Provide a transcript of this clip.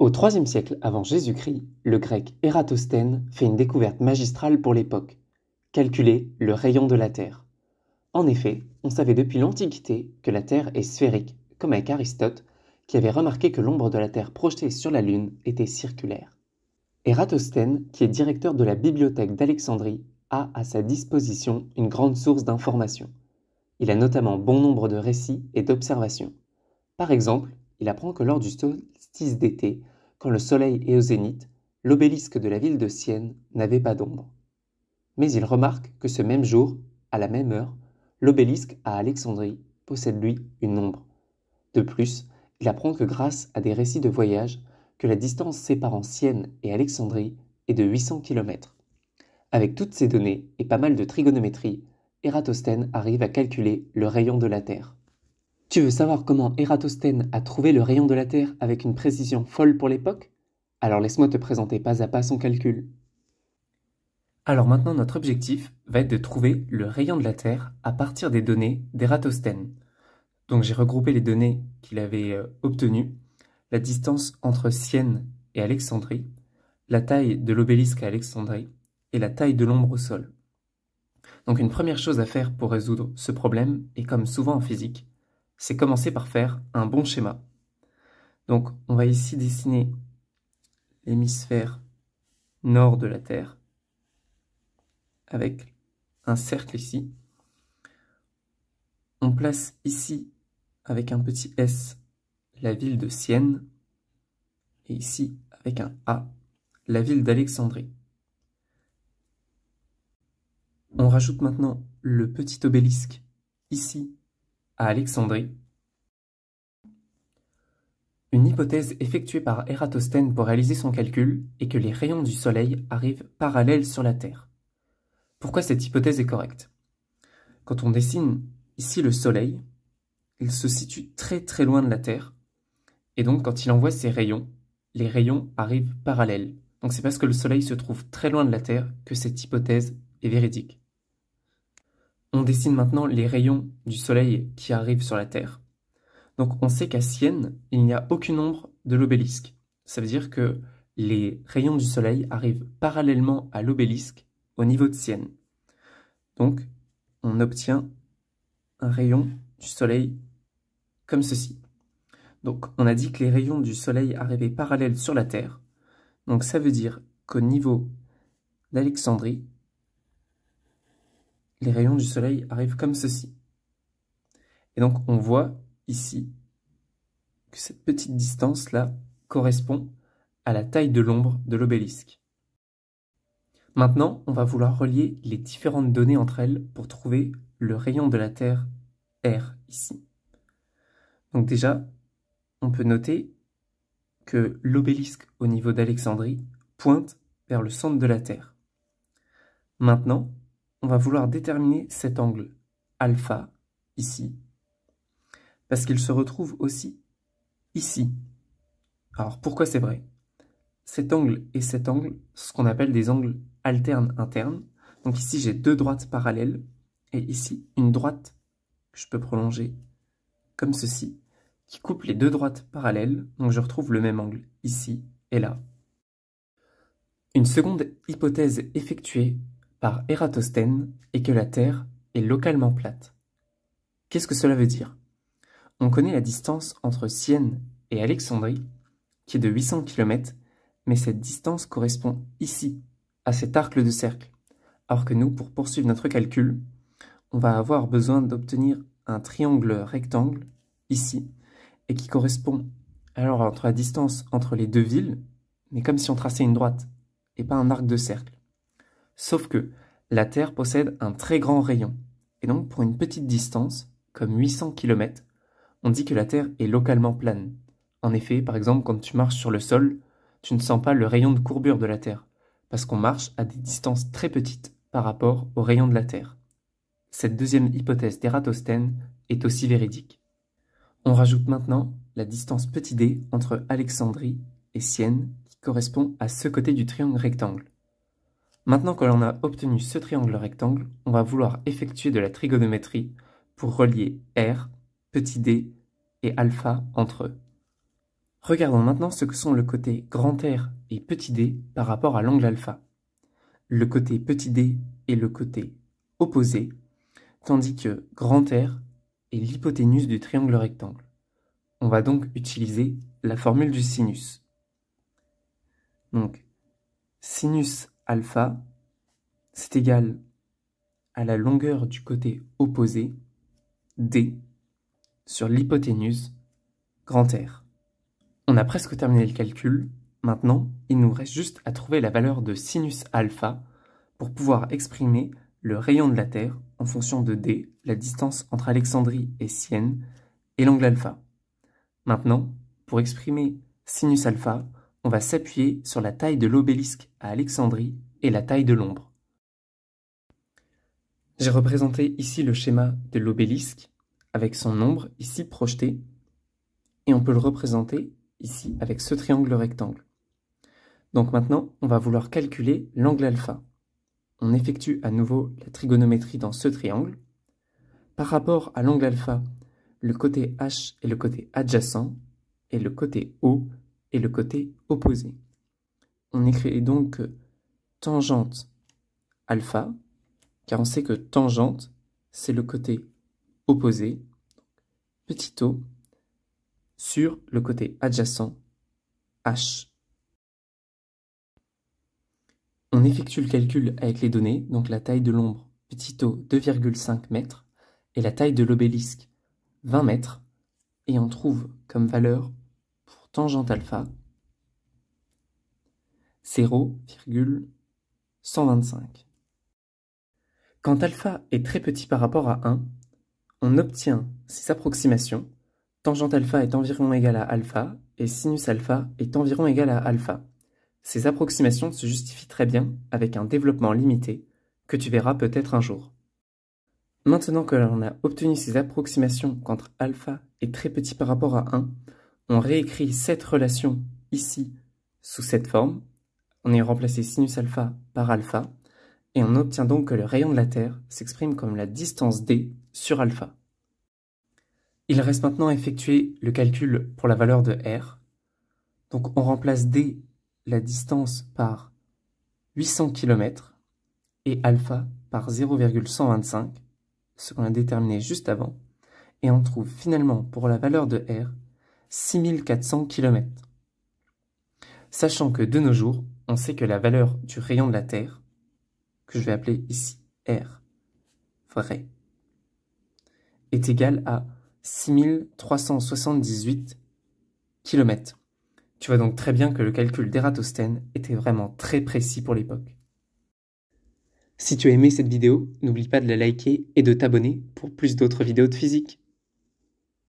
Au IIIe siècle avant Jésus-Christ, le grec Ératosthène fait une découverte magistrale pour l'époque: calculer le rayon de la Terre. En effet, on savait depuis l'Antiquité que la Terre est sphérique, comme avec Aristote, qui avait remarqué que l'ombre de la Terre projetée sur la Lune était circulaire. Ératosthène, qui est directeur de la bibliothèque d'Alexandrie, a à sa disposition une grande source d'informations. Il a notamment bon nombre de récits et d'observations. Par exemple, il apprend que lors du solstice d'été, quand le soleil est au zénith, l'obélisque de la ville de Sienne n'avait pas d'ombre. Mais il remarque que ce même jour, à la même heure, l'obélisque à Alexandrie possède lui une ombre. De plus, il apprend que grâce à des récits de voyage, que la distance séparant Sienne et Alexandrie est de 800 km. Avec toutes ces données et pas mal de trigonométrie, Ératosthène arrive à calculer le rayon de la Terre. Tu veux savoir comment Ératosthène a trouvé le rayon de la Terre avec une précision folle pour l'époque? Alors laisse-moi te présenter pas à pas son calcul. Alors maintenant notre objectif va être de trouver le rayon de la Terre à partir des données d'Ératosthène. Donc j'ai regroupé les données qu'il avait obtenues, la distance entre Sienne et Alexandrie, la taille de l'obélisque à Alexandrie et la taille de l'ombre au sol. Donc une première chose à faire pour résoudre ce problème, et comme souvent en physique, c'est commencer par faire un bon schéma. Donc on va ici dessiner l'hémisphère nord de la Terre avec un cercle ici. On place ici avec un petit S la ville de Sienne et ici avec un A la ville d'Alexandrie. On rajoute maintenant le petit obélisque ici à Alexandrie. Une hypothèse effectuée par Ératosthène pour réaliser son calcul est que les rayons du Soleil arrivent parallèles sur la Terre. Pourquoi cette hypothèse est correcte? Quand on dessine ici le Soleil, il se situe très très loin de la Terre, et donc quand il envoie ses rayons, les rayons arrivent parallèles. Donc c'est parce que le Soleil se trouve très loin de la Terre que cette hypothèse est véridique. On dessine maintenant les rayons du Soleil qui arrivent sur la Terre. Donc on sait qu'à Sienne, il n'y a aucune ombre de l'obélisque. Ça veut dire que les rayons du Soleil arrivent parallèlement à l'obélisque au niveau de Sienne. Donc on obtient un rayon du Soleil comme ceci. Donc on a dit que les rayons du Soleil arrivaient parallèles sur la Terre. Donc ça veut dire qu'au niveau d'Alexandrie, les rayons du Soleil arrivent comme ceci. Et donc on voit ici que cette petite distance-là correspond à la taille de l'ombre de l'obélisque. Maintenant, on va vouloir relier les différentes données entre elles pour trouver le rayon de la Terre R ici. Donc déjà, on peut noter que l'obélisque au niveau d'Alexandrie pointe vers le centre de la Terre. Maintenant, on va vouloir déterminer cet angle alpha ici, parce qu'il se retrouve aussi ici. Alors pourquoi c'est vrai? Cet angle et cet angle, c'est ce qu'on appelle des angles alternes internes. Donc ici j'ai deux droites parallèles, et ici une droite que je peux prolonger comme ceci, qui coupe les deux droites parallèles, donc je retrouve le même angle ici et là. Une seconde hypothèse effectuée par Ératosthène est que la Terre est localement plate. Qu'est-ce que cela veut dire? On connaît la distance entre Sienne et Alexandrie, qui est de 800 km, mais cette distance correspond ici, à cet arc de cercle. Alors que nous, pour poursuivre notre calcul, on va avoir besoin d'obtenir un triangle rectangle, ici, et qui correspond alors entre la distance entre les deux villes, mais comme si on traçait une droite, et pas un arc de cercle. Sauf que la Terre possède un très grand rayon, et donc pour une petite distance, comme 800 km, on dit que la Terre est localement plane. En effet, par exemple, quand tu marches sur le sol, tu ne sens pas le rayon de courbure de la Terre, parce qu'on marche à des distances très petites par rapport au rayon de la Terre. Cette deuxième hypothèse d'Ératosthène est aussi véridique. On rajoute maintenant la distance petit d entre Alexandrie et Sienne, qui correspond à ce côté du triangle rectangle. Maintenant que l'on a obtenu ce triangle rectangle, on va vouloir effectuer de la trigonométrie pour relier R, petit d et alpha entre eux. Regardons maintenant ce que sont le côté grand R et petit d par rapport à l'angle alpha. Le côté petit d est le côté opposé, tandis que grand R est l'hypoténuse du triangle rectangle. On va donc utiliser la formule du sinus. Donc, sinus alpha, c'est égal à la longueur du côté opposé, d, sur l'hypoténuse, grand R. On a presque terminé le calcul. Maintenant, il nous reste juste à trouver la valeur de sinus alpha pour pouvoir exprimer le rayon de la Terre en fonction de d, la distance entre Alexandrie et Sienne, et l'angle alpha. Maintenant, pour exprimer sinus alpha, on va s'appuyer sur la taille de l'obélisque à Alexandrie et la taille de l'ombre. J'ai représenté ici le schéma de l'obélisque avec son ombre ici projetée, et on peut le représenter ici avec ce triangle rectangle. Donc maintenant, on va vouloir calculer l'angle alpha. On effectue à nouveau la trigonométrie dans ce triangle. Par rapport à l'angle alpha, le côté H est le côté adjacent et le côté O est le côté opposé. On écrit donc que tangente alpha, car on sait que tangente, c'est le côté opposé, petit o, sur le côté adjacent, H. On effectue le calcul avec les données, donc la taille de l'ombre, petit o, 2,5 mètres, et la taille de l'obélisque, 20 mètres, et on trouve comme valeur pour tangente alpha 0,125. Quand alpha est très petit par rapport à 1, on obtient ces approximations. Tangente alpha est environ égale à alpha et sinus alpha est environ égal à alpha. Ces approximations se justifient très bien avec un développement limité que tu verras peut-être un jour. Maintenant que l'on a obtenu ces approximations quand alpha est très petit par rapport à 1, on réécrit cette relation ici sous cette forme. On y remplacé sinus alpha par alpha et on obtient donc que le rayon de la Terre s'exprime comme la distance d sur alpha. Il reste maintenant à effectuer le calcul pour la valeur de r. Donc on remplace d, la distance, par 800 km et alpha par 0,125, ce qu'on a déterminé juste avant, et on trouve finalement pour la valeur de r 6400 km. Sachant que de nos jours, on sait que la valeur du rayon de la Terre, que je vais appeler ici r, vrai, est égale à 6378 km. Tu vois donc très bien que le calcul d'Ératosthène était vraiment très précis pour l'époque. Si tu as aimé cette vidéo, n'oublie pas de la liker et de t'abonner pour plus d'autres vidéos de physique.